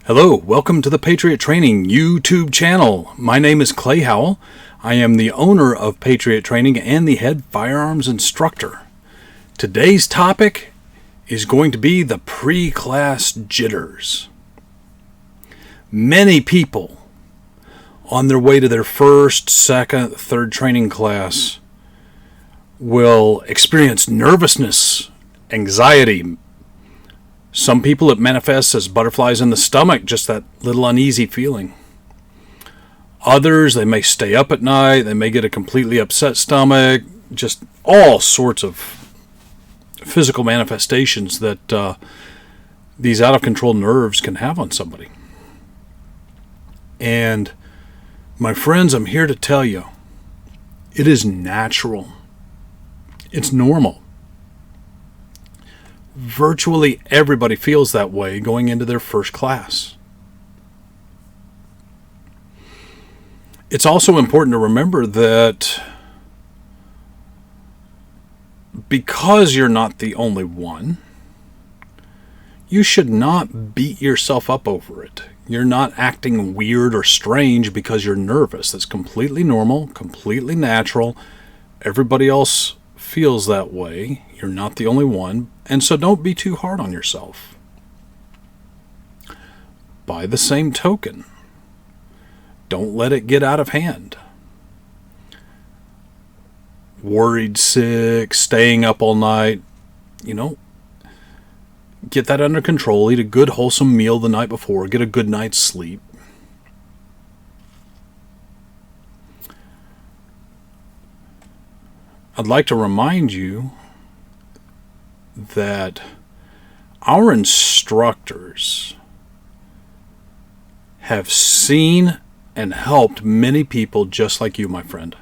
Hello, welcome to the Patriot Training YouTube channel. My name is Clay Howell. I am the owner of Patriot Training and the head firearms instructor. Today's topic is going to be the pre-class jitters. Many people on their way to their first, second, third training class will experience nervousness, anxiety. Some people it manifests as butterflies in the stomach, just that little uneasy feeling. Others, they may stay up at night, they may get a completely upset stomach, just all sorts of physical manifestations that these out-of-control nerves can have on somebody. And my friends, I'm here to tell you, it is natural. It's normal. Virtually everybody feels that way going into their first class. It's also important to remember that because you're not the only one, you should not beat yourself up over it. You're not acting weird or strange because you're nervous. That's completely normal, completely natural. Everybody else feels that way. You're not the only one. And so don't be too hard on yourself. By the same token, don't let it get out of hand. Worried, sick, staying up all night, get that under control. Eat a good wholesome meal the night before. Get a good night's sleep. I'd like to remind you that our instructors have seen and helped many people just like you, my friend.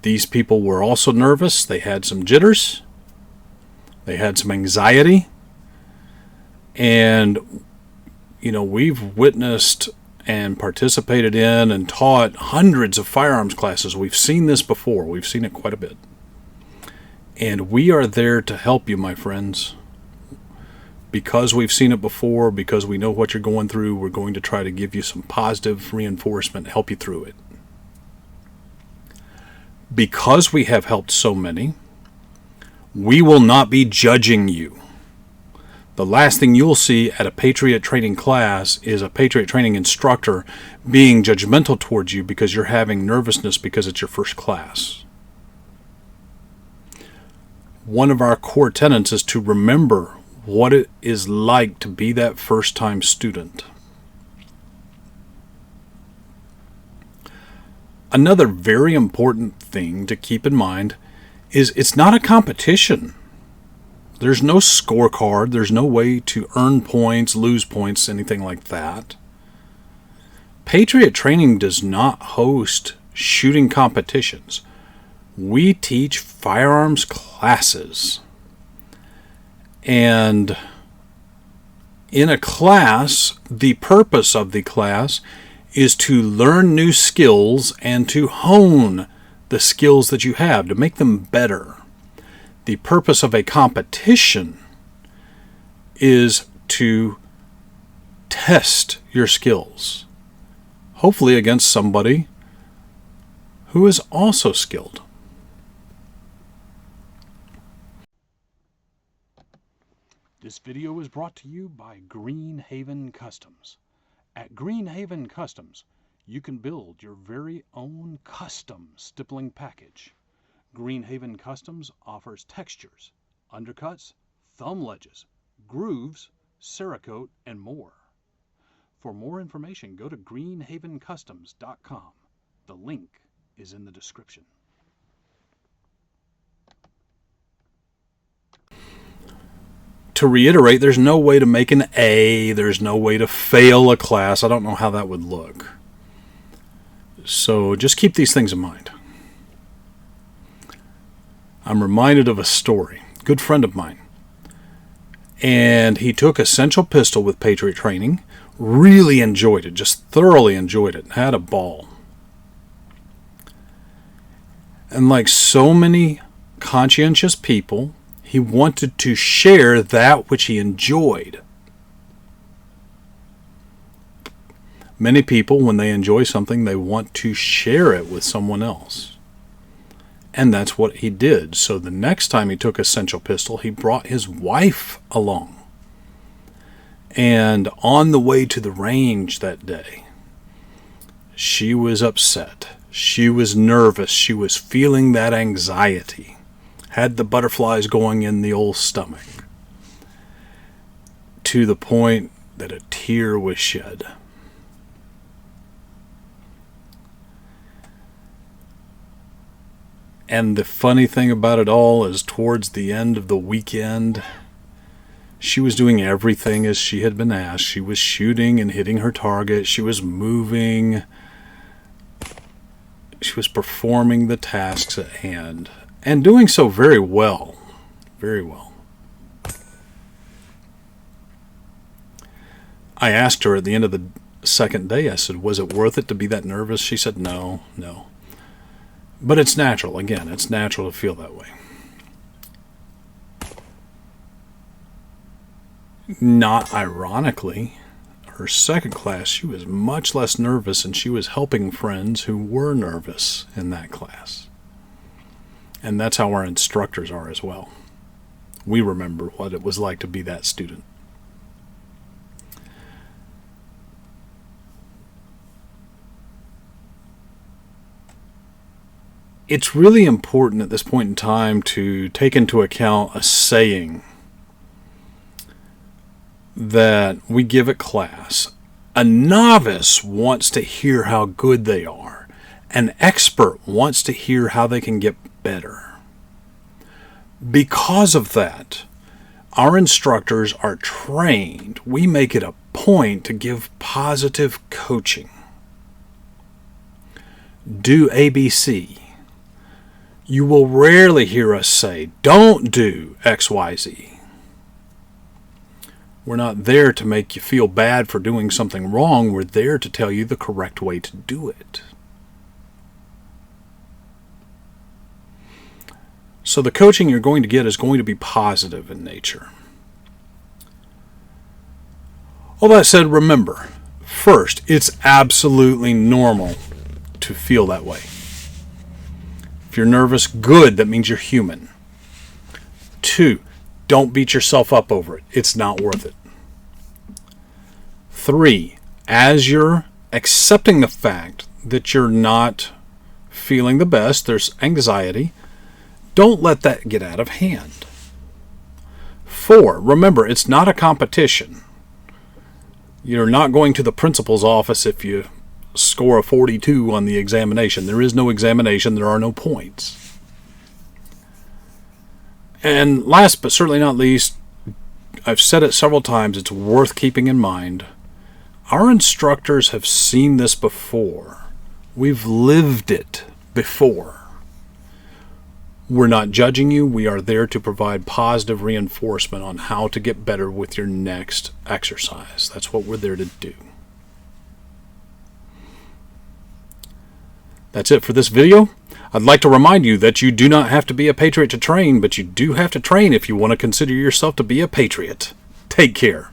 These people were also nervous. They had some jitters. They had some anxiety. And, we've witnessed and participated in and taught hundreds of firearms classes. We've seen this before. We've seen it quite a bit. And we are there to help you, my friends. Because we've seen it before, because we know what you're going through, we're going to try to give you some positive reinforcement, help you through it. Because we have helped so many, we will not be judging you. The last thing you'll see at a Patriot Training class is a Patriot Training instructor being judgmental towards you because you're having nervousness because it's your first class. One of our core tenets is to remember what it is like to be that first-time student. Another very important thing to keep in mind is it's not a competition. There's no scorecard. There's no way to earn points, lose points, anything like that. Patriot Training does not host shooting competitions. We teach firearms classes. And in a class, the purpose of the class is to learn new skills and to hone the skills that you have, to make them better. The purpose of a competition is to test your skills, hopefully against somebody who is also skilled. This video is brought to you by Greene Haven Customs. At Greene Haven Customs, you can build your very own custom stippling package. Greene Haven Customs offers textures, undercuts, thumb ledges, grooves, Cerakote, and more. For more information, go to greenhavencustoms.com. The link is in the description. To reiterate, there's no way to make an A. There's no way to fail a class. I don't know how that would look. So just keep these things in mind. I'm reminded of a story. A good friend of mine. And he took Essential Pistol with Patriot Training. Really enjoyed it. Just thoroughly enjoyed it. Had a ball. And like so many conscientious people, he wanted to share that which he enjoyed. Many people, when they enjoy something, they want to share it with someone else. And that's what he did. So the next time he took Essential Pistol, he brought his wife along. And on the way to the range that day, she was upset. She was nervous. She was feeling that anxiety. Had the butterflies going in the old stomach. To the point that a tear was shed. And the funny thing about it all is towards the end of the weekend, she was doing everything as she had been asked. She was shooting and hitting her target. She was moving. She was performing the tasks at hand and doing so very well. Very well. I asked her at the end of the second day, I said, was it worth it to be that nervous? She said, no. But it's natural. Again, it's natural to feel that way. Not ironically, her second class, she was much less nervous, and she was helping friends who were nervous in that class. And that's how our instructors are as well. We remember what it was like to be that student. It's really important at this point in time to take into account a saying that we give at class. A novice wants to hear how good they are. An expert wants to hear how they can get better. Because of that, our instructors are trained. We make it a point to give positive coaching. Do ABC. You will rarely hear us say, don't do XYZ. We're not there to make you feel bad for doing something wrong. We're there to tell you the correct way to do it. So the coaching you're going to get is going to be positive in nature. All that said, remember, first, it's absolutely normal to feel that way. If you're nervous, good, that means you're human. 2, don't beat yourself up over it. It's not worth it. 3, as you're accepting the fact that you're not feeling the best, there's anxiety, don't let that get out of hand. 4, remember, it's not a competition. You're not going to the principal's office if you score a 42 on the examination. There is no examination. There are no points. And last but certainly not least, I've said it several times, it's worth keeping in mind. Our instructors have seen this before. We've lived it before. We're not judging you. We are there to provide positive reinforcement on how to get better with your next exercise. That's what we're there to do. That's it for this video. I'd like to remind you that you do not have to be a patriot to train, but you do have to train if you want to consider yourself to be a patriot. Take care.